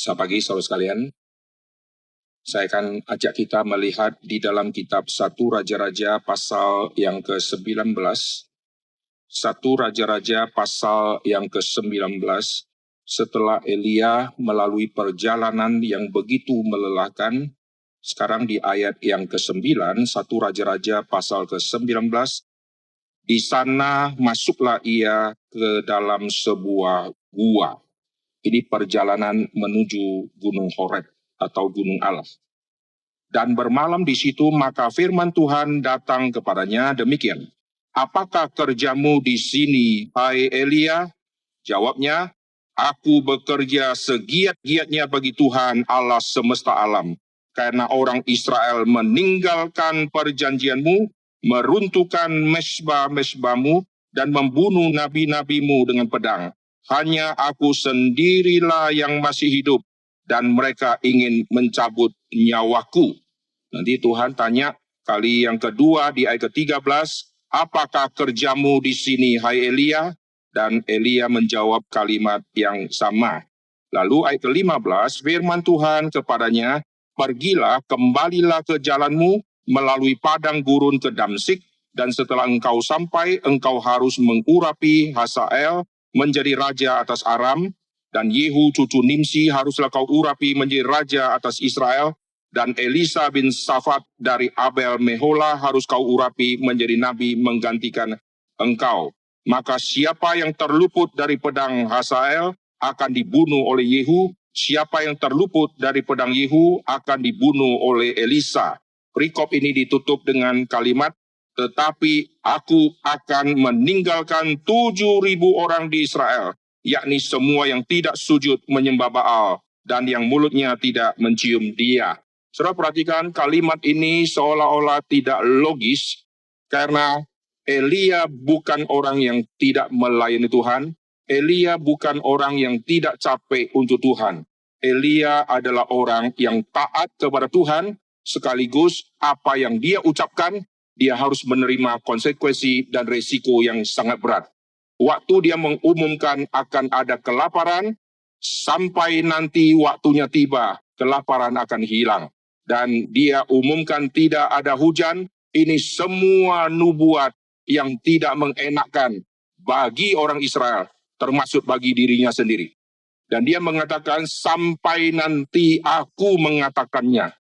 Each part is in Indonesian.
Selamat pagi saudara sekalian. Saya akan ajak kita melihat di dalam kitab 1 Raja-Raja pasal yang ke-19. 1 Raja-Raja pasal yang ke-19. Setelah Elia melalui perjalanan yang begitu melelahkan, sekarang di ayat yang ke-9, 1 Raja-Raja pasal ke-19, di sana masuklah ia ke dalam sebuah gua. Ini perjalanan menuju Gunung Horeb atau Gunung Allah. Dan bermalam di situ, maka firman Tuhan datang kepadanya demikian. Apakah kerjamu di sini, hai Elia? Jawabnya, aku bekerja segiat-giatnya bagi Tuhan Allah semesta alam. Karena orang Israel meninggalkan perjanjianmu, meruntuhkan mesbah-mesbahmu, dan membunuh nabi-nabimu dengan pedang. Hanya aku sendirilah yang masih hidup, dan mereka ingin mencabut nyawaku. Nanti Tuhan tanya kali yang kedua di ayat ke-13, apakah kerjamu di sini, hai Elia? Dan Elia menjawab kalimat yang sama. Lalu ayat ke-15, firman Tuhan kepadanya, pergilah, kembalilah ke jalanmu, melalui padang gurun ke Damsik, dan setelah engkau sampai, engkau harus mengurapi Hazael menjadi raja atas Aram, dan Yehu cucu Nimsi haruslah kau urapi menjadi raja atas Israel, dan Elisa bin Safat dari Abel Mehola harus kau urapi menjadi nabi menggantikan engkau. Maka siapa yang terluput dari pedang Hazael akan dibunuh oleh Yehu, siapa yang terluput dari pedang Yehu akan dibunuh oleh Elisa. Perikop ini ditutup dengan kalimat, tetapi aku akan meninggalkan 7.000 orang di Israel, yakni semua yang tidak sujud menyembah Baal dan yang mulutnya tidak mencium dia. Saudara perhatikan kalimat ini seolah-olah tidak logis karena Elia bukan orang yang tidak melayani Tuhan. Elia bukan orang yang tidak capek untuk Tuhan. Elia adalah orang yang taat kepada Tuhan, sekaligus apa yang dia ucapkan, dia harus menerima konsekuensi dan resiko yang sangat berat. Waktu dia mengumumkan akan ada kelaparan, sampai nanti waktunya tiba, kelaparan akan hilang. Dan dia umumkan tidak ada hujan, ini semua nubuat yang tidak mengenakkan bagi orang Israel, termasuk bagi dirinya sendiri. Dan dia mengatakan, sampai nanti aku mengatakannya,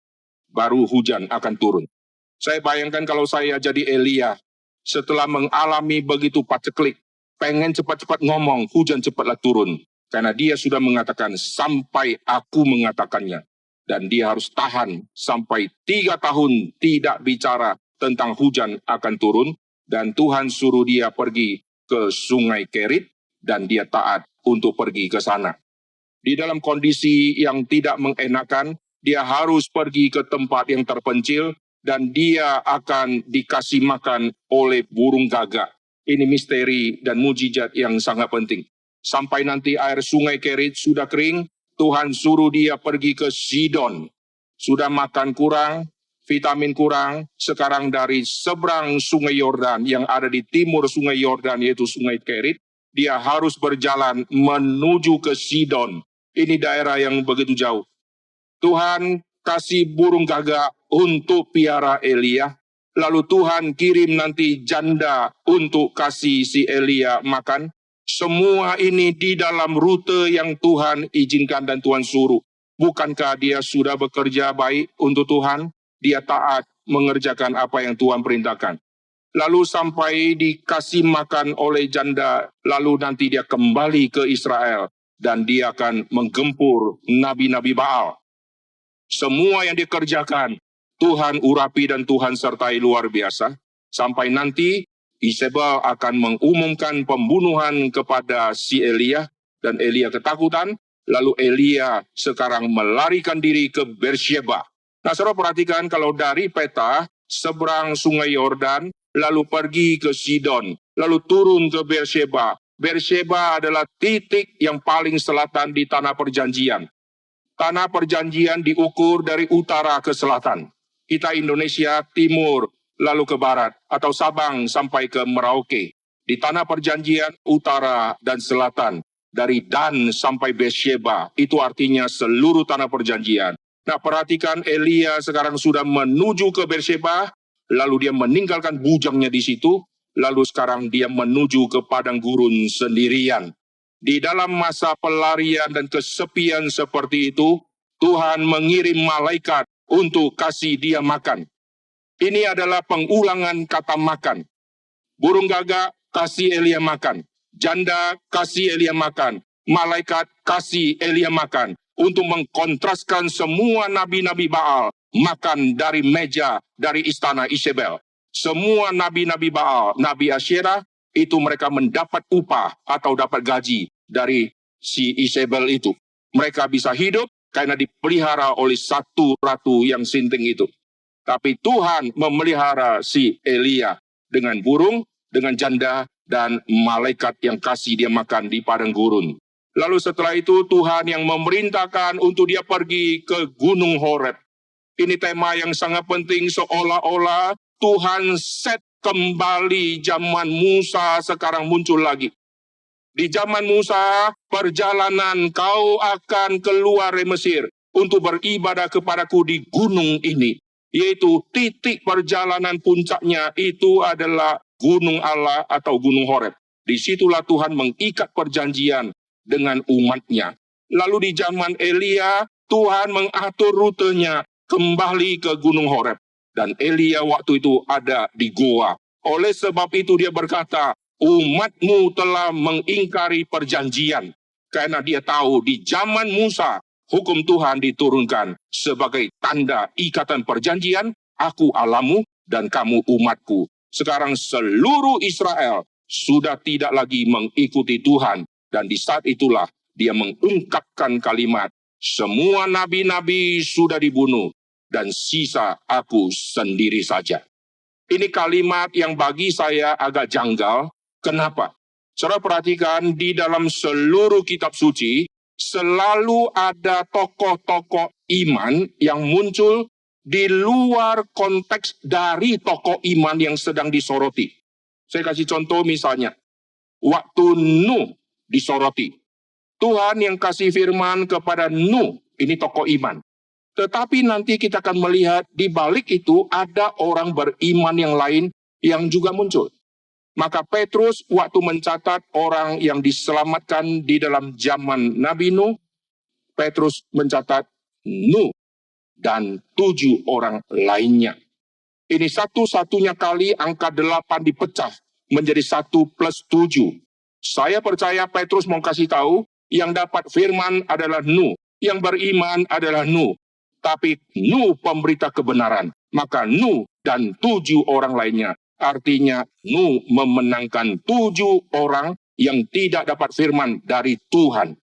baru hujan akan turun. Saya bayangkan kalau saya jadi Elia, setelah mengalami begitu paceklik, pengen cepat-cepat ngomong, hujan cepatlah turun. Karena dia sudah mengatakan, sampai aku mengatakannya. Dan dia harus tahan sampai 3 tahun tidak bicara tentang hujan akan turun. Dan Tuhan suruh dia pergi ke Sungai Kerit, dan dia taat untuk pergi ke sana. Di dalam kondisi yang tidak mengenakan, dia harus pergi ke tempat yang terpencil, dan dia akan dikasih makan oleh burung gagak. Ini misteri dan mujizat yang sangat penting. Sampai nanti air Sungai Kerit sudah kering, Tuhan suruh dia pergi ke Sidon. Sudah makan kurang, vitamin kurang, sekarang dari seberang Sungai Yordan yang ada di timur Sungai Yordan, yaitu Sungai Kerit, dia harus berjalan menuju ke Sidon. Ini daerah yang begitu jauh. Tuhan kasih burung gagak untuk piara Elia. Lalu Tuhan kirim nanti janda untuk kasih si Elia makan. Semua ini di dalam rute yang Tuhan izinkan dan Tuhan suruh. Bukankah dia sudah bekerja baik untuk Tuhan? Dia taat mengerjakan apa yang Tuhan perintahkan. Lalu sampai dikasih makan oleh janda, lalu nanti dia kembali ke Israel. Dan dia akan menggempur nabi-nabi Baal. Semua yang dikerjakan, Tuhan urapi dan Tuhan sertai luar biasa. Sampai nanti Isabel akan mengumumkan pembunuhan kepada si Elia. Dan Elia ketakutan. Lalu Elia sekarang melarikan diri ke Beersheba. Nah, saudara perhatikan kalau dari peta, seberang Sungai Yordan, lalu pergi ke Sidon, lalu turun ke Beersheba. Beersheba adalah titik yang paling selatan di Tanah Perjanjian. Tanah Perjanjian diukur dari utara ke selatan. Kita Indonesia timur, lalu ke barat, atau Sabang sampai ke Merauke. Di Tanah Perjanjian, utara dan selatan. dari Dan sampai Beersheba. Itu artinya seluruh tanah perjanjian. Nah, perhatikan Elia sekarang sudah menuju ke Beersheba, lalu dia meninggalkan bujangnya di situ, lalu sekarang dia menuju ke padang gurun sendirian. Di dalam masa pelarian dan kesepian seperti itu, Tuhan mengirim malaikat untuk kasih dia makan. Ini adalah pengulangan kata makan. Burung gagak kasih Elia makan. Janda kasih Elia makan. Malaikat kasih Elia makan. Untuk mengkontraskan semua nabi-nabi Baal makan dari meja dari istana Isabel. Semua nabi-nabi Baal, nabi Asyerah, itu mereka mendapat upah atau dapat gaji dari si Isabel itu. Mereka bisa hidup karena dipelihara oleh satu ratu yang sinting itu. Tapi Tuhan memelihara si Elia dengan burung, dengan janda, dan malaikat yang kasih dia makan di padang gurun. Lalu setelah itu Tuhan yang memerintahkan untuk dia pergi ke Gunung Horeb. Ini tema yang sangat penting, seolah-olah Tuhan set kembali zaman Musa sekarang muncul lagi. Di zaman Musa, perjalanan kau akan keluar dari Mesir untuk beribadah kepadaku di gunung ini. Yaitu titik perjalanan puncaknya itu adalah Gunung Allah atau Gunung Horeb. Disitulah Tuhan mengikat perjanjian dengan umatnya. Lalu di zaman Elia, Tuhan mengatur rutenya kembali ke Gunung Horeb. Dan Elia waktu itu ada di goa. Oleh sebab itu dia berkata, umatmu telah mengingkari perjanjian. Karena dia tahu di zaman Musa, hukum Tuhan diturunkan sebagai tanda ikatan perjanjian, aku Allahmu dan kamu umatku. Sekarang seluruh Israel sudah tidak lagi mengikuti Tuhan. Dan di saat itulah dia mengungkapkan kalimat, semua nabi-nabi sudah dibunuh dan sisa aku sendiri saja. Ini kalimat yang bagi saya agak janggal. Kenapa? Saudara perhatikan di dalam seluruh kitab suci, selalu ada tokoh-tokoh iman yang muncul di luar konteks dari tokoh iman yang sedang disoroti. Saya kasih contoh misalnya, waktu Nuh disoroti. Tuhan yang kasih firman kepada Nuh, ini tokoh iman. Tetapi nanti kita akan melihat di balik itu ada orang beriman yang lain yang juga muncul. Maka Petrus waktu mencatat orang yang diselamatkan di dalam zaman Nabi Nuh, Petrus mencatat Nuh dan 7 orang lainnya. Ini satu-satunya kali angka 8 dipecah menjadi 1 plus 7. Saya percaya Petrus mau kasih tahu yang dapat firman adalah Nuh, yang beriman adalah Nuh. Tapi Nuh pemberita kebenaran, maka Nuh dan 7 orang lainnya. Artinya Nuh memenangkan 7 orang yang tidak dapat firman dari Tuhan.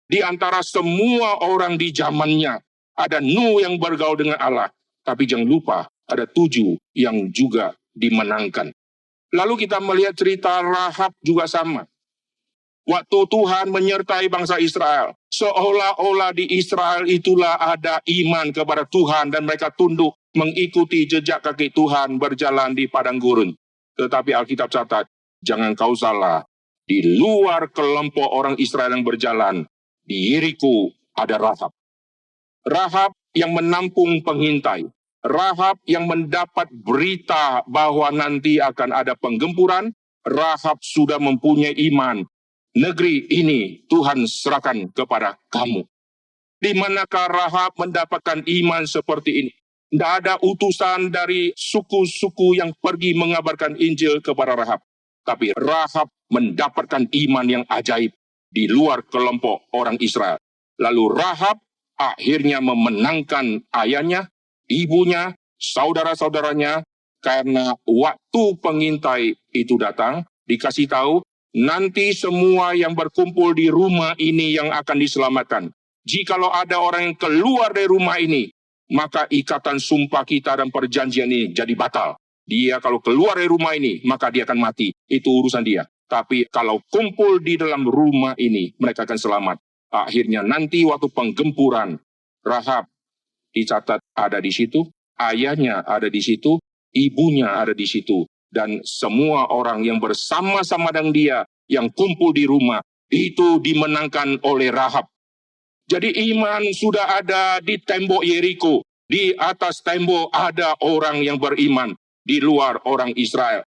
Di antara semua orang di zamannya, ada Nuh yang bergaul dengan Allah. Tapi jangan lupa, ada 7 yang juga dimenangkan. Lalu kita melihat cerita Rahab juga sama. Waktu Tuhan menyertai bangsa Israel, seolah-olah di Israel itulah ada iman kepada Tuhan dan mereka tunduk mengikuti jejak kaki Tuhan berjalan di padang gurun. Tetapi Alkitab catat, jangan kau salah, di luar kelompok orang Israel yang berjalan, di Yeriko ada Rahab. Rahab yang menampung pengintai. Rahab yang mendapat berita bahwa nanti akan ada penggempuran. Rahab sudah mempunyai iman. Negeri ini Tuhan serahkan kepada kamu. Di manakah Rahab mendapatkan iman seperti ini? Tidak ada utusan dari suku-suku yang pergi mengabarkan Injil kepada Rahab. Tapi Rahab mendapatkan iman yang ajaib di luar kelompok orang Israel. Lalu Rahab akhirnya memenangkan ayahnya, ibunya, saudara-saudaranya, karena waktu pengintai itu datang, dikasih tahu, nanti semua yang berkumpul di rumah ini yang akan diselamatkan. Jikalau ada orang yang keluar dari rumah ini, maka ikatan sumpah kita dan perjanjian ini jadi batal. Dia kalau keluar dari rumah ini, maka dia akan mati. Itu urusan dia. Tapi kalau kumpul di dalam rumah ini, mereka akan selamat. Akhirnya nanti waktu penggempuran, Rahab dicatat ada di situ, ayahnya ada di situ, ibunya ada di situ. Dan semua orang yang bersama-sama dengan dia, yang kumpul di rumah, itu dimenangkan oleh Rahab. Jadi iman sudah ada di tembok Yeriko. Di atas tembok ada orang yang beriman, di luar orang Israel.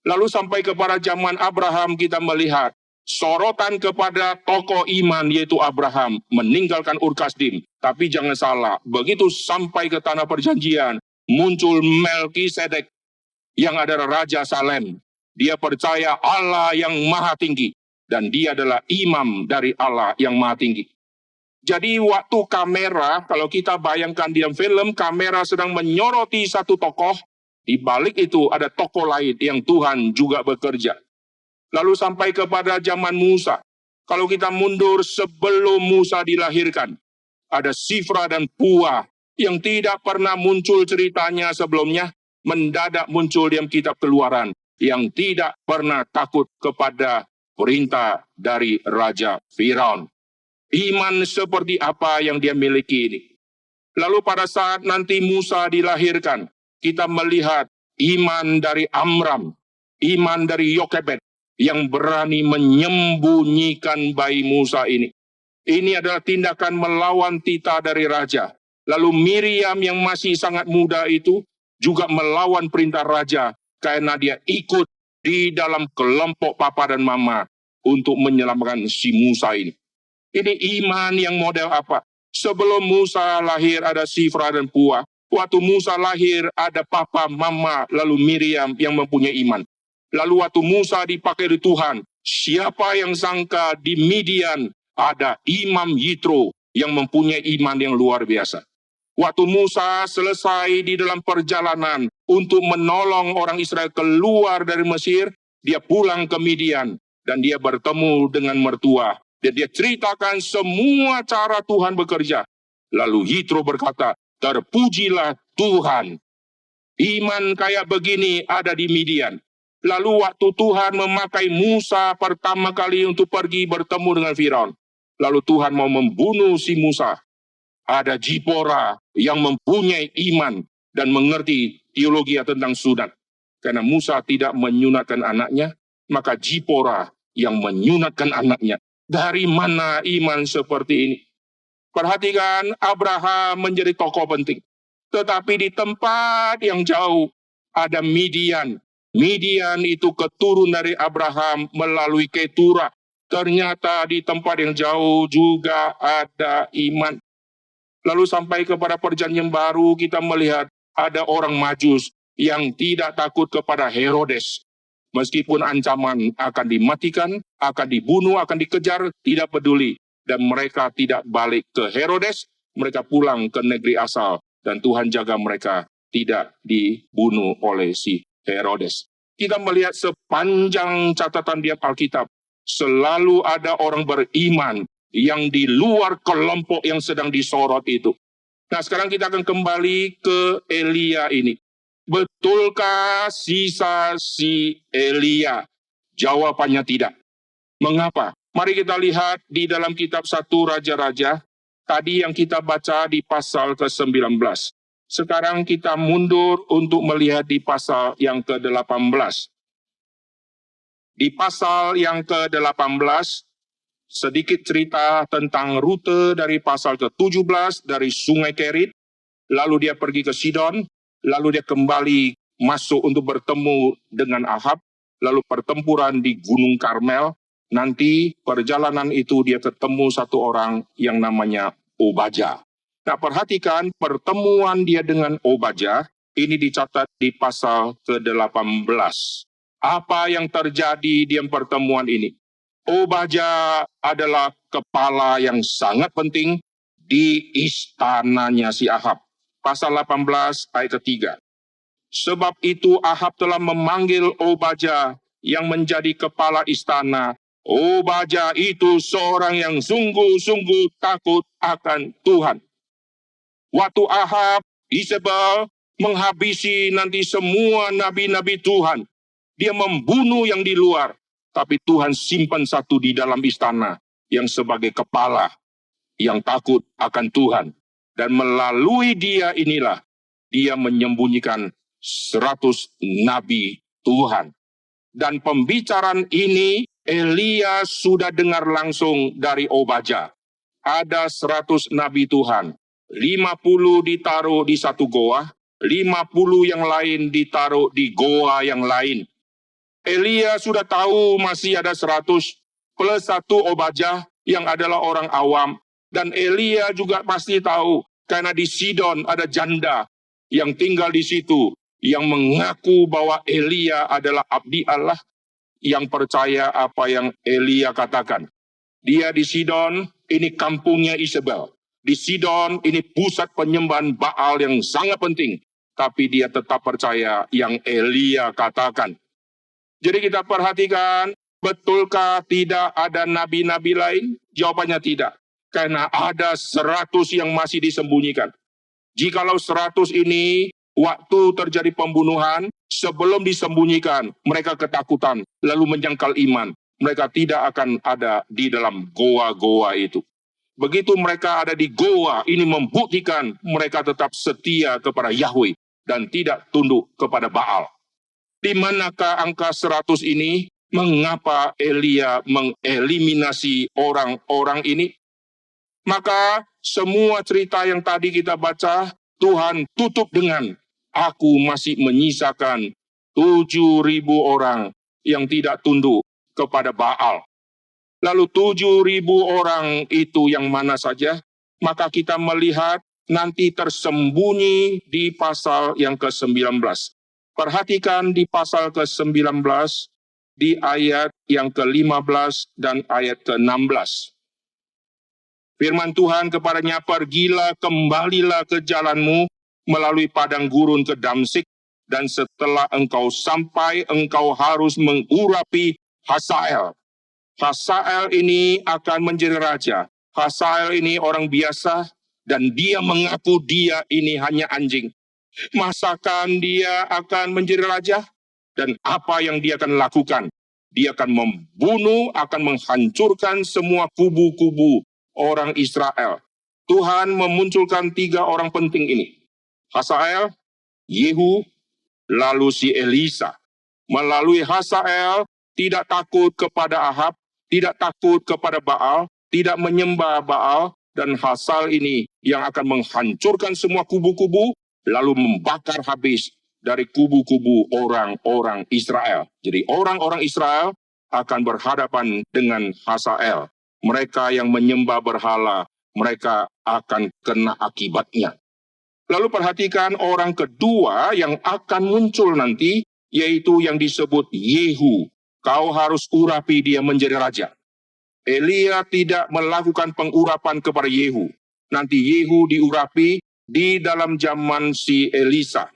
Lalu sampai kepada zaman Abraham kita melihat sorotan kepada tokoh iman yaitu Abraham meninggalkan Ur Kasdim. Tapi jangan salah, begitu sampai ke tanah perjanjian, muncul Melkisedek yang adalah Raja Salem. Dia percaya Allah yang maha tinggi dan dia adalah imam dari Allah yang maha tinggi. Jadi waktu kamera, kalau kita bayangkan di dalam film, kamera sedang menyoroti satu tokoh, di balik itu ada tokoh lain yang Tuhan juga bekerja. Lalu sampai kepada zaman Musa, kalau kita mundur sebelum Musa dilahirkan, ada Sifra dan Pua yang tidak pernah muncul ceritanya sebelumnya, mendadak muncul di dalam kitab Keluaran, yang tidak pernah takut kepada perintah dari Raja Firaun. Iman seperti apa yang dia miliki ini. Lalu pada saat nanti Musa dilahirkan, kita melihat iman dari Amram, iman dari Yokebed, yang berani menyembunyikan bayi Musa ini. Ini adalah tindakan melawan titah dari raja. Lalu Miriam yang masih sangat muda itu juga melawan perintah raja, karena dia ikut di dalam kelompok papa dan mama untuk menyelamatkan si Musa ini. Ini iman yang model apa? Sebelum Musa lahir ada Sifra dan Pua. Waktu Musa lahir ada papa, mama, lalu Miriam yang mempunyai iman. Lalu waktu Musa dipakai di Tuhan, siapa yang sangka di Midian ada Imam Yitro yang mempunyai iman yang luar biasa. Waktu Musa selesai di dalam perjalanan untuk menolong orang Israel keluar dari Mesir, dia pulang ke Midian dan dia bertemu dengan mertua. Dan dia ceritakan semua cara Tuhan bekerja. Lalu Yitro berkata, terpujilah Tuhan. Iman kayak begini ada di Midian. Lalu waktu Tuhan memakai Musa pertama kali untuk pergi bertemu dengan Firaun. Lalu Tuhan mau membunuh si Musa. Ada Zipora yang mempunyai iman dan mengerti teologi tentang sunat. Karena Musa tidak menyunatkan anaknya, maka Zipora yang menyunatkan anaknya. Dari mana iman seperti ini? Perhatikan, Abraham menjadi tokoh penting. Tetapi di tempat yang jauh ada Midian. Midian itu keturun dari Abraham melalui Ketura. Ternyata di tempat yang jauh juga ada iman. Lalu sampai kepada perjanjian baru kita melihat ada orang Majus yang tidak takut kepada Herodes. Meskipun ancaman akan dimatikan, akan dibunuh, akan dikejar, tidak peduli. Dan mereka tidak balik ke Herodes, mereka pulang ke negeri asal. Dan Tuhan jaga mereka tidak dibunuh oleh si Herodes. Kita melihat sepanjang catatan di Alkitab, selalu ada orang beriman yang di luar kelompok yang sedang disorot itu. Nah sekarang kita akan kembali ke Elia ini. Betulkah sisa si Elia? Jawabannya tidak. Mengapa? Mari kita lihat di dalam kitab 1 Raja-Raja, tadi yang kita baca di pasal ke-19. Sekarang kita mundur untuk melihat di pasal yang ke-18. Di pasal yang ke-18, sedikit cerita tentang rute dari pasal ke-17 dari Sungai Kerit, lalu dia pergi ke Sidon, lalu dia kembali masuk untuk bertemu dengan Ahab, lalu pertempuran di Gunung Karmel. Nanti perjalanan itu dia ketemu satu orang yang namanya Obadya. Nah perhatikan pertemuan dia dengan Obadya, ini dicatat di pasal ke-18. Apa yang terjadi di pertemuan ini? Obadya adalah kepala yang sangat penting di istananya si Ahab. Pasal 18 ayat ketiga. Sebab itu Ahab telah memanggil Obadya yang menjadi kepala istana. Obadya itu seorang yang sungguh-sungguh takut akan Tuhan. Waktu Ahab, Isabel menghabisi nanti semua nabi-nabi Tuhan. Dia membunuh yang di luar. Tapi Tuhan simpan satu di dalam istana yang sebagai kepala yang takut akan Tuhan. Dan melalui dia inilah dia menyembunyikan 100 nabi Tuhan. Dan pembicaraan ini Elia sudah dengar langsung dari Obaja. Ada 100 nabi Tuhan. 50 ditaruh di satu goa, 50 yang lain ditaruh di goa yang lain. Elia sudah tahu masih ada 100 plus satu Obaja yang adalah orang awam. Dan Elia juga pasti tahu karena di Sidon ada janda yang tinggal di situ yang mengaku bahwa Elia adalah abdi Allah yang percaya apa yang Elia katakan. Dia di Sidon, ini kampungnya Isabel. Di Sidon, ini pusat penyembahan Baal yang sangat penting. Tapi dia tetap percaya yang Elia katakan. Jadi kita perhatikan, betulkah tidak ada nabi-nabi lain? Jawabannya tidak. Karena ada 100 yang masih disembunyikan. Jikalau 100 ini, waktu terjadi pembunuhan, sebelum disembunyikan, mereka ketakutan, lalu menyangkal iman. Mereka tidak akan ada di dalam goa-goa itu. Begitu mereka ada di goa, ini membuktikan mereka tetap setia kepada Yahweh dan tidak tunduk kepada Baal. Di manakah angka 100 ini? Mengapa Elia mengeliminasi orang-orang ini? Maka semua cerita yang tadi kita baca, Tuhan tutup dengan, aku masih menyisakan 7.000 orang yang tidak tunduk kepada Baal. Lalu 7.000 orang itu yang mana saja? Maka kita melihat nanti tersembunyi di pasal yang ke-19. Perhatikan di pasal ke-19, di ayat yang ke-15 dan ayat ke-16. Firman Tuhan kepadanya, pergilah, kembalilah ke jalanmu melalui padang gurun ke Damsik, dan setelah engkau sampai, engkau harus mengurapi Hazael. Hazael ini akan menjadi raja. Hazael ini orang biasa, dan dia mengaku dia ini hanya anjing. Masakan dia akan menjadi raja? Dan apa yang dia akan lakukan? Dia akan membunuh, akan menghancurkan semua kubu-kubu orang Israel. Tuhan memunculkan 3 orang penting ini. Hazael, Yehu, lalu si Elisa. Melalui Hazael, tidak takut kepada Ahab, tidak takut kepada Baal, tidak menyembah Baal, dan Hazael ini yang akan menghancurkan semua kubu-kubu, lalu membakar habis dari kubu-kubu orang-orang Israel. Jadi orang-orang Israel akan berhadapan dengan Hazael. Mereka yang menyembah berhala, mereka akan kena akibatnya. Lalu perhatikan orang kedua yang akan muncul nanti, yaitu yang disebut Yehu. Kau harus urapi dia menjadi raja. Elia tidak melakukan pengurapan kepada Yehu. Nanti Yehu diurapi di dalam zaman si Elisa.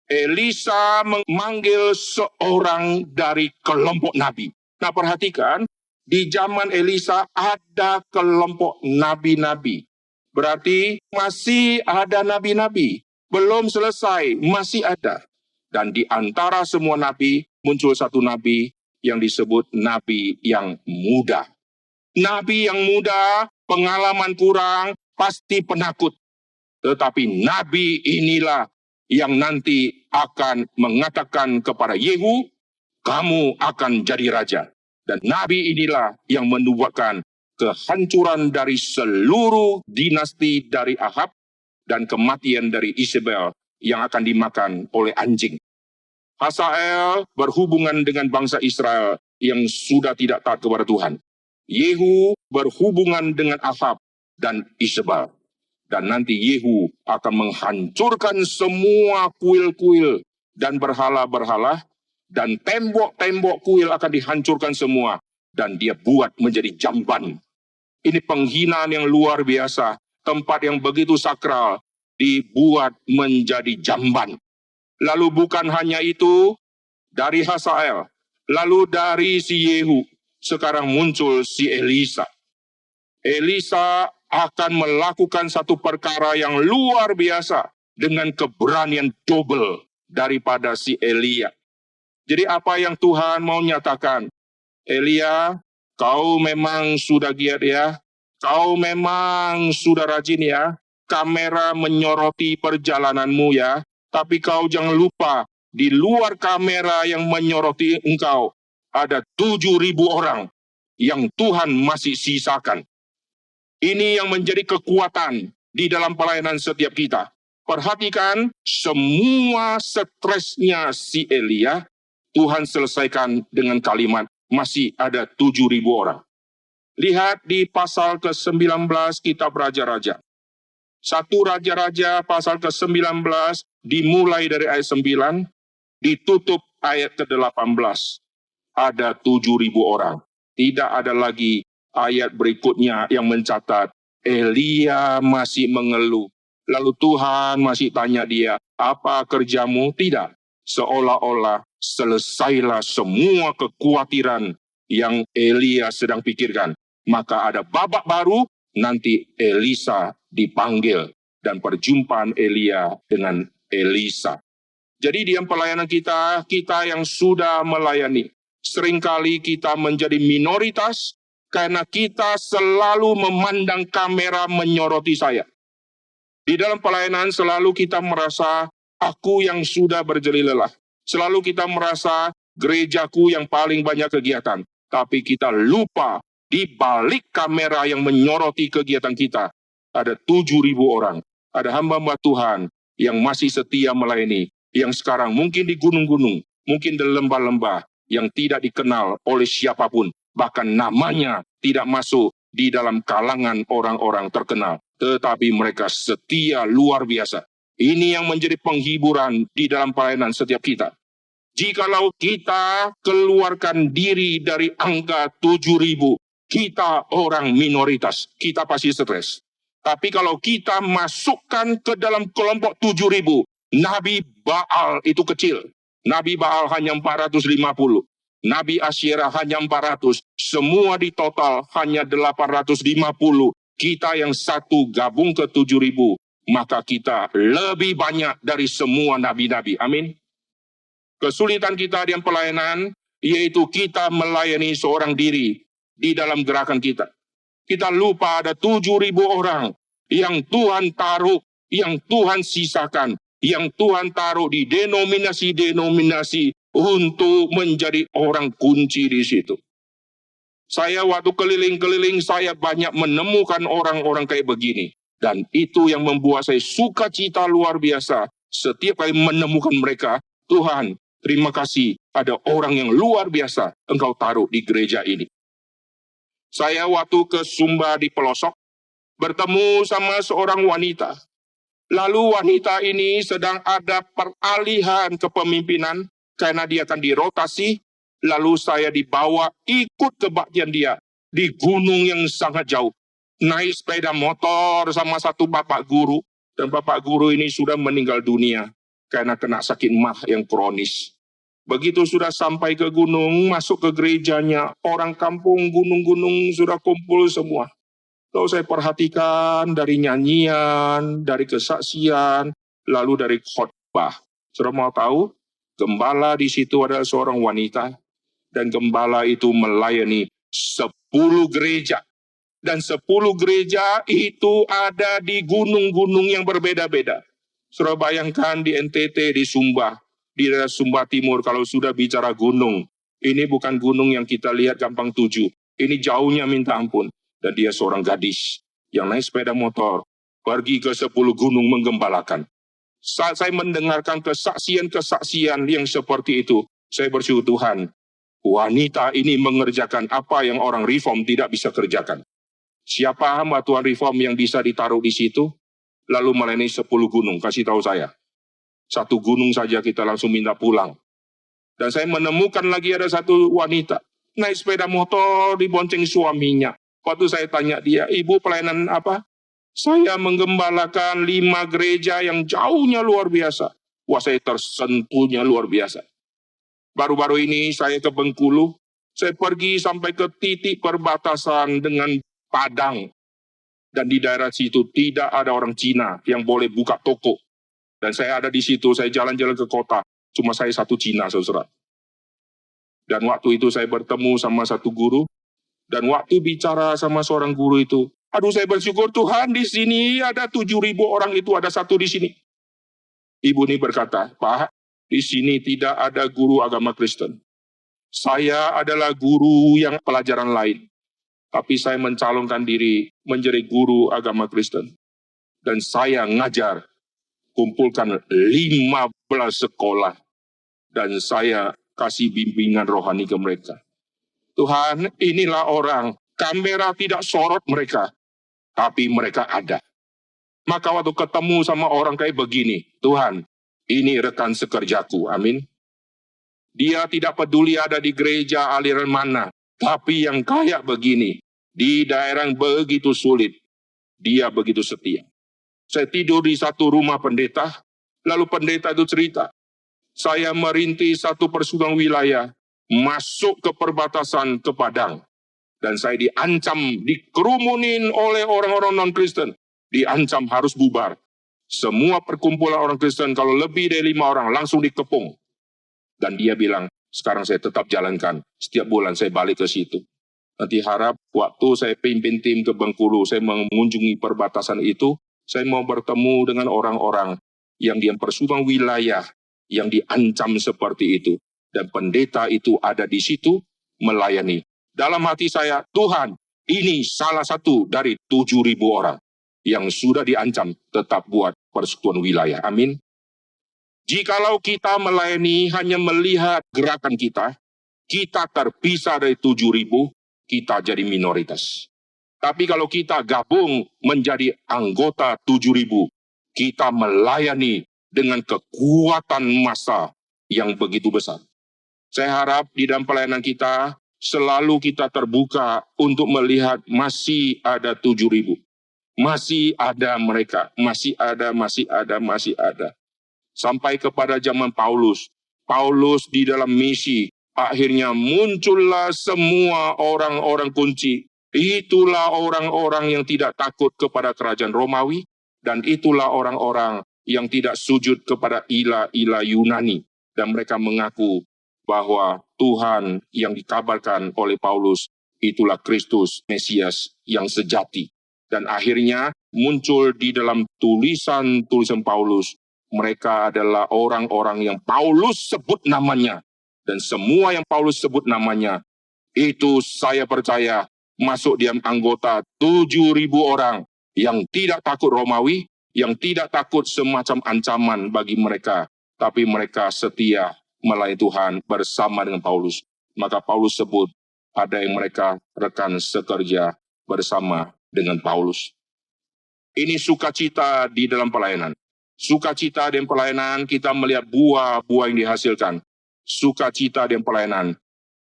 Elisa memanggil seorang dari kelompok nabi. Nah perhatikan, di zaman Elisa ada kelompok nabi-nabi. Berarti masih ada nabi-nabi. Belum selesai, masih ada. Dan di antara semua nabi, muncul satu nabi yang disebut nabi yang muda. Nabi yang muda, pengalaman kurang, pasti penakut. Tetapi nabi inilah yang nanti akan mengatakan kepada Yehu, kamu akan jadi raja. Dan nabi inilah yang menubuatkan kehancuran dari seluruh dinasti dari Ahab dan kematian dari Isabel yang akan dimakan oleh anjing. Hazael berhubungan dengan bangsa Israel yang sudah tidak taat kepada Tuhan. Yehu berhubungan dengan Ahab dan Isabel. Dan nanti Yehu akan menghancurkan semua kuil-kuil dan berhala-berhala, dan tembok-tembok kuil akan dihancurkan semua, dan dia buat menjadi jamban. Ini penghinaan yang luar biasa. Tempat yang begitu sakral dibuat menjadi jamban. Lalu bukan hanya itu, dari Hazael, lalu dari si Yehu, sekarang muncul si Elisa. Elisa akan melakukan satu perkara yang luar biasa dengan keberanian double daripada si Elia. Jadi apa yang Tuhan mau nyatakan? Elia, kau memang sudah giat ya, kau memang sudah rajin ya, kamera menyoroti perjalananmu ya, tapi kau jangan lupa, di luar kamera yang menyoroti engkau, ada 7.000 orang yang Tuhan masih sisakan. Ini yang menjadi kekuatan di dalam pelayanan setiap kita. Perhatikan, semua stresnya si Elia, Tuhan selesaikan dengan kalimat, masih ada 7.000 orang. Lihat di pasal ke-19 kitab Raja-Raja. 1 Raja-Raja pasal ke-19 dimulai dari ayat 9, ditutup ayat ke-18. Ada 7.000 orang. Tidak ada lagi ayat berikutnya yang mencatat, Elia masih mengeluh. Lalu Tuhan masih tanya dia, apa kerjamu? Tidak. Seolah-olah selesailah semua kekhawatiran yang Elia sedang pikirkan. Maka ada babak baru, nanti Elisa dipanggil. Dan perjumpaan Elia dengan Elisa. Jadi di dalam pelayanan kita yang sudah melayani, seringkali kita menjadi minoritas karena kita selalu memandang kamera menyoroti saya. Di dalam pelayanan selalu kita merasa, aku yang sudah berjeli lelah. Selalu kita merasa, gerejaku yang paling banyak kegiatan. Tapi kita lupa, di balik kamera yang menyoroti kegiatan kita, ada 7.000 orang. Ada hamba-hamba Tuhan yang masih setia melayani. Yang sekarang mungkin di gunung-gunung, mungkin di lembah-lembah, yang tidak dikenal oleh siapapun. Bahkan namanya tidak masuk di dalam kalangan orang-orang terkenal. Tetapi mereka setia luar biasa. Ini yang menjadi penghiburan di dalam pelayanan setiap kita. Jikalau kita keluarkan diri dari angka 7.000, kita orang minoritas, kita pasti stres. Tapi kalau kita masukkan ke dalam kelompok 7.000, Nabi Baal itu kecil. Nabi Baal hanya 450. Nabi Asyera hanya 400. Semua di total hanya 850. Kita yang satu gabung ke 7.000, maka kita lebih banyak dari semua nabi-nabi. Amin. Kesulitan kita di pelayanan, yaitu kita melayani seorang diri di dalam gerakan kita. Kita lupa ada 7.000 orang yang Tuhan taruh, yang Tuhan sisakan, yang Tuhan taruh di denominasi-denominasi untuk menjadi orang kunci di situ. Saya waktu keliling-keliling, saya banyak menemukan orang-orang kayak begini. Dan itu yang membuat saya sukacita luar biasa. Setiap kali menemukan mereka, Tuhan, terima kasih ada orang yang luar biasa Engkau taruh di gereja ini. Saya waktu ke Sumba di pelosok, bertemu sama seorang wanita. Lalu wanita ini sedang ada peralihan kepemimpinan, karena dia akan dirotasi. Lalu saya dibawa ikut kebaktian dia di gunung yang sangat jauh. Naik sepeda motor sama satu bapak guru. Dan bapak guru ini sudah meninggal dunia karena kena sakit mah yang kronis. Begitu sudah sampai ke gunung, masuk ke gerejanya, orang kampung gunung-gunung sudah kumpul semua. Lalu saya perhatikan dari nyanyian, dari kesaksian, lalu dari khotbah. Sudah mau tahu? Gembala di situ adalah seorang wanita. Dan gembala itu melayani 10 gereja. Dan 10 gereja itu ada di gunung-gunung yang berbeda-beda. Saudara bayangkan di NTT, di Sumba, di daerah Sumba Timur, kalau sudah bicara gunung. Ini bukan gunung yang kita lihat gampang tuju. Ini jauhnya minta ampun. Dan dia seorang gadis yang naik sepeda motor, pergi ke 10 gunung menggembalakan. Saat saya mendengarkan kesaksian-kesaksian yang seperti itu, saya bersyukur Tuhan, wanita ini mengerjakan apa yang orang reform tidak bisa kerjakan. Siapa hamba Tuhan reform yang bisa ditaruh di situ? Lalu melayani 10 gunung, kasih tahu saya. 1 gunung saja kita langsung minta pulang. Dan saya menemukan lagi ada satu wanita, naik sepeda motor dibonceng suaminya. Waktu saya tanya dia, ibu pelayanan apa? Saya menggembalakan 5 gereja yang jauhnya luar biasa. Wah, saya tersentuhnya luar biasa. Baru-baru ini saya ke Bengkulu, saya pergi sampai ke titik perbatasan dengan Padang. Dan di daerah situ tidak ada orang Cina yang boleh buka toko. Dan saya ada di situ, saya jalan-jalan ke kota, cuma saya satu Cina, saudara. Dan waktu itu saya bertemu sama satu guru, dan waktu bicara sama seorang guru itu, aduh saya bersyukur Tuhan di sini ada 7.000 orang itu ada satu di sini. Ibu ini berkata, Pak, di sini tidak ada guru agama Kristen. Saya adalah guru yang pelajaran lain, tapi saya mencalonkan diri menjadi guru agama Kristen. Dan saya ngajar, kumpulkan 15 sekolah, dan saya kasih bimbingan rohani ke mereka. Tuhan, inilah orang, kamera tidak sorot mereka, tapi mereka ada. Maka waktu ketemu sama orang kayak begini, Tuhan, ini rekan sekerjaku, amin. Dia tidak peduli ada di gereja aliran mana, tapi yang kayak begini, di daerah yang begitu sulit, dia begitu setia. Saya tidur di satu rumah pendeta, lalu pendeta itu cerita, saya merintis satu persekutuan wilayah, masuk ke perbatasan ke Padang, dan saya diancam, dikerumunin oleh orang-orang non-Kristen, diancam harus bubar. Semua perkumpulan orang Kristen, kalau lebih dari 5 orang, langsung dikepung. Dan dia bilang, sekarang saya tetap jalankan, setiap bulan saya balik ke situ. Nanti harap waktu saya pimpin tim ke Bengkulu, saya mengunjungi perbatasan itu, saya mau bertemu dengan orang-orang yang di persekutuan wilayah, yang diancam seperti itu. Dan pendeta itu ada di situ, melayani. Dalam hati saya, Tuhan, ini salah satu dari 7.000 orang yang sudah diancam tetap buat persekutuan wilayah. Amin. Jikalau kita melayani hanya melihat gerakan kita terpisah dari 7.000, kita jadi minoritas. Tapi kalau kita gabung menjadi anggota 7.000, kita melayani dengan kekuatan massa yang begitu besar. Saya harap di dalam pelayanan kita, selalu kita terbuka untuk melihat masih ada 7.000. Masih ada mereka, masih ada. Sampai kepada zaman Paulus. Paulus di dalam misi, akhirnya muncullah semua orang-orang kunci. Itulah orang-orang yang tidak takut kepada kerajaan Romawi, dan itulah orang-orang yang tidak sujud kepada ilah-ilah Yunani. Dan mereka mengaku bahwa Tuhan yang dikabarkan oleh Paulus, itulah Kristus, Mesias yang sejati. Dan akhirnya muncul di dalam tulisan-tulisan Paulus, mereka adalah orang-orang yang Paulus sebut namanya. Dan semua yang Paulus sebut namanya, itu saya percaya masuk di anggota 7.000 orang yang tidak takut Romawi, yang tidak takut semacam ancaman bagi mereka. Tapi mereka setia melayani Tuhan bersama dengan Paulus. Maka Paulus sebut ada yang mereka rekan sekerja bersama dengan Paulus. Ini sukacita di dalam pelayanan. Sukacita dan pelayanan, kita melihat buah-buah yang dihasilkan. Sukacita dan pelayanan,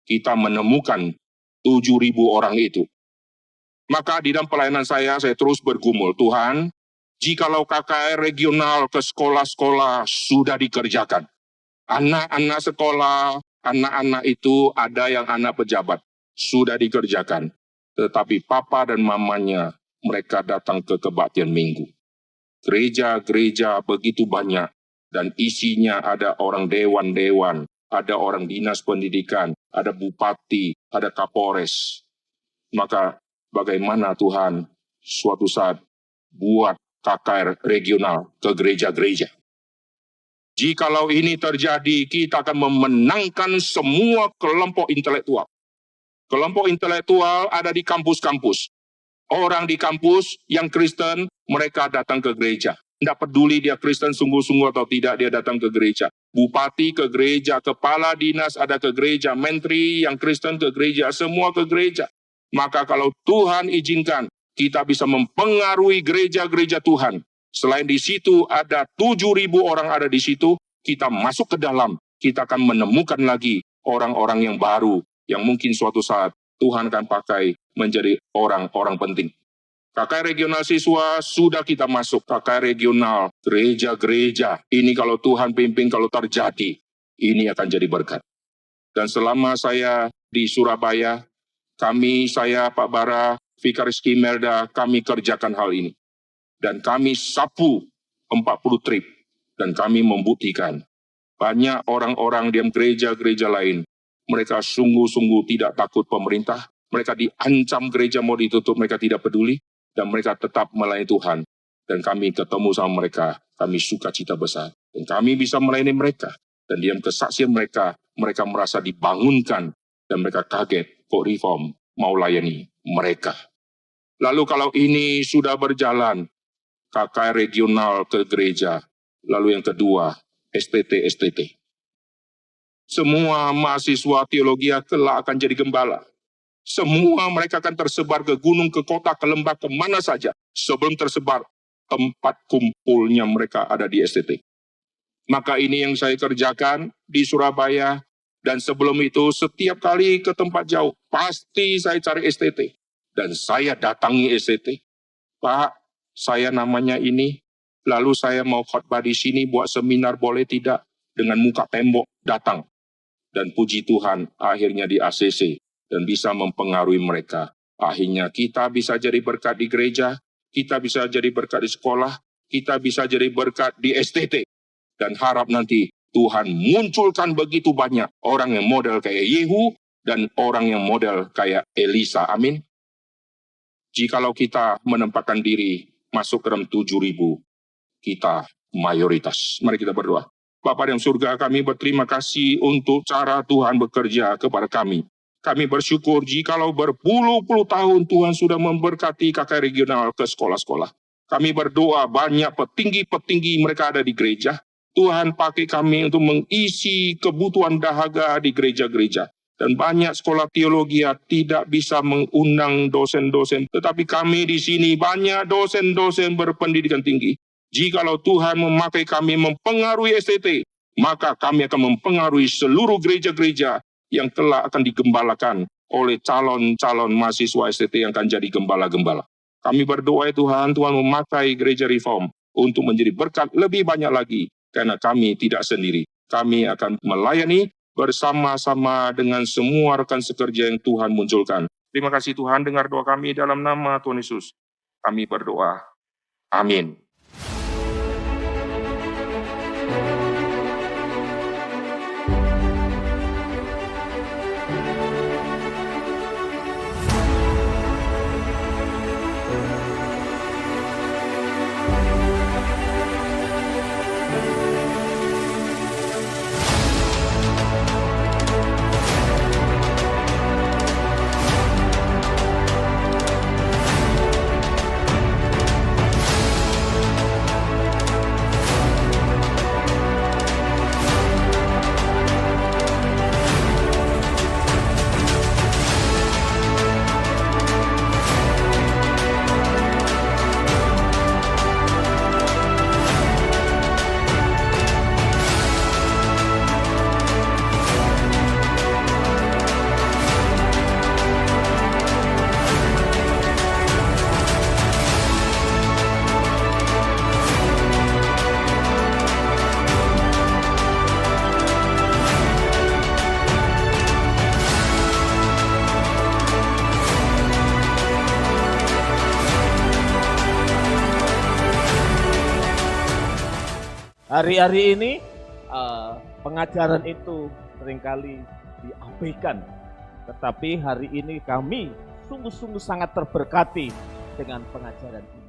kita menemukan 7.000 orang itu. Maka di dalam pelayanan saya terus bergumul, Tuhan, jikalau KKR regional ke sekolah-sekolah sudah dikerjakan. Anak-anak sekolah, anak-anak itu ada yang anak pejabat, sudah dikerjakan. Tetapi papa dan mamanya, mereka datang ke kebaktian minggu. Gereja-gereja begitu banyak, dan isinya ada orang dewan-dewan, ada orang dinas pendidikan, ada bupati, ada kapolres. Maka bagaimana Tuhan suatu saat buat KKR regional ke gereja-gereja? Jikalau ini terjadi, kita akan memenangkan semua kelompok intelektual. Kelompok intelektual ada di kampus-kampus. Orang di kampus yang Kristen, mereka datang ke gereja. Tidak peduli dia Kristen sungguh-sungguh atau tidak, dia datang ke gereja. Bupati ke gereja, kepala dinas ada ke gereja, menteri yang Kristen ke gereja, semua ke gereja. Maka kalau Tuhan izinkan, kita bisa mempengaruhi gereja-gereja Tuhan. Selain di situ ada 7.000 orang ada di situ, kita masuk ke dalam, kita akan menemukan lagi orang-orang yang baru, yang mungkin suatu saat Tuhan akan pakai menjadi orang-orang penting. KKR regional siswa sudah kita masuk, KKR regional, gereja-gereja. Ini kalau Tuhan pimpin, kalau terjadi, ini akan jadi berkat. Dan selama saya di Surabaya, saya, Pak Bara, Vikaris Imelda, kami kerjakan hal ini. Dan kami sapu 40 trip, dan kami membuktikan banyak orang-orang di gereja-gereja lain, mereka sungguh-sungguh tidak takut pemerintah, mereka diancam gereja mau ditutup, mereka tidak peduli, dan mereka tetap melayani Tuhan. Dan kami ketemu sama mereka, kami sukacita besar. Dan kami bisa melayani mereka. Dan diam kesaksian mereka, mereka merasa dibangunkan, dan mereka kaget kok Reform mau layani mereka. Lalu kalau ini sudah berjalan, KKR regional ke gereja. Lalu yang kedua, STT. Semua mahasiswa teologi kelak akan jadi gembala. Semua mereka akan tersebar ke gunung, ke kota, ke lembah, kemana saja. Sebelum tersebar, tempat kumpulnya mereka ada di STT. Maka ini yang saya kerjakan di Surabaya. Dan sebelum itu, setiap kali ke tempat jauh, pasti saya cari STT. Dan saya datangi STT. Pak, saya namanya ini. Lalu saya mau khotbah di sini, buat seminar, boleh tidak? Dengan muka tembok, datang. Dan puji Tuhan, akhirnya di ACC. Dan bisa mempengaruhi mereka. Akhirnya kita bisa jadi berkat di gereja, kita bisa jadi berkat di sekolah, kita bisa jadi berkat di STT. Dan harap nanti Tuhan munculkan begitu banyak orang yang model kayak Yehu dan orang yang model kayak Elisa. Amin. Jikalau kita menempatkan diri masuk ke dalam 7.000, kita mayoritas. Mari kita berdoa. Bapa yang surga, kami berterima kasih untuk cara Tuhan bekerja kepada kami. Kami bersyukur jikalau berpuluh-puluh tahun Tuhan sudah memberkati KKR regional ke sekolah-sekolah. Kami berdoa banyak petinggi-petinggi mereka ada di gereja. Tuhan pakai kami untuk mengisi kebutuhan dahaga di gereja-gereja. Dan banyak sekolah teologi tidak bisa mengundang dosen-dosen. Tetapi kami di sini banyak dosen-dosen berpendidikan tinggi. Jikalau Tuhan memakai kami mempengaruhi STT, maka kami akan mempengaruhi seluruh gereja-gereja yang kelak akan digembalakan oleh calon-calon mahasiswa STT yang akan jadi gembala-gembala. Kami berdoa Tuhan memakai gereja Reform untuk menjadi berkat lebih banyak lagi. Karena kami tidak sendiri. Kami akan melayani bersama-sama dengan semua rekan sekerja yang Tuhan munculkan. Terima kasih Tuhan, dengar doa kami dalam nama Tuhan Yesus. Kami berdoa. Amin. Hari-hari ini pengajaran itu seringkali diabaikan, tetapi hari ini kami sungguh-sungguh sangat terberkati dengan pengajaran ini.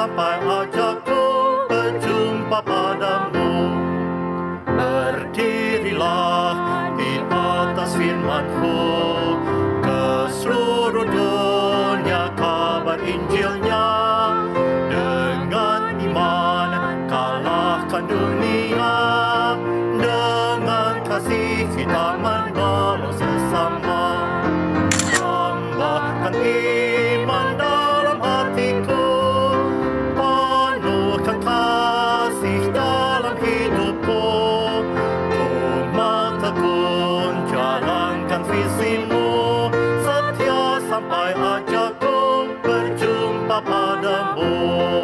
sampai ajakku berjumpa padamu. Berdirilah di atas firman-Mu, ke seluruh dunia kabar Injilnya berjumpa padamu.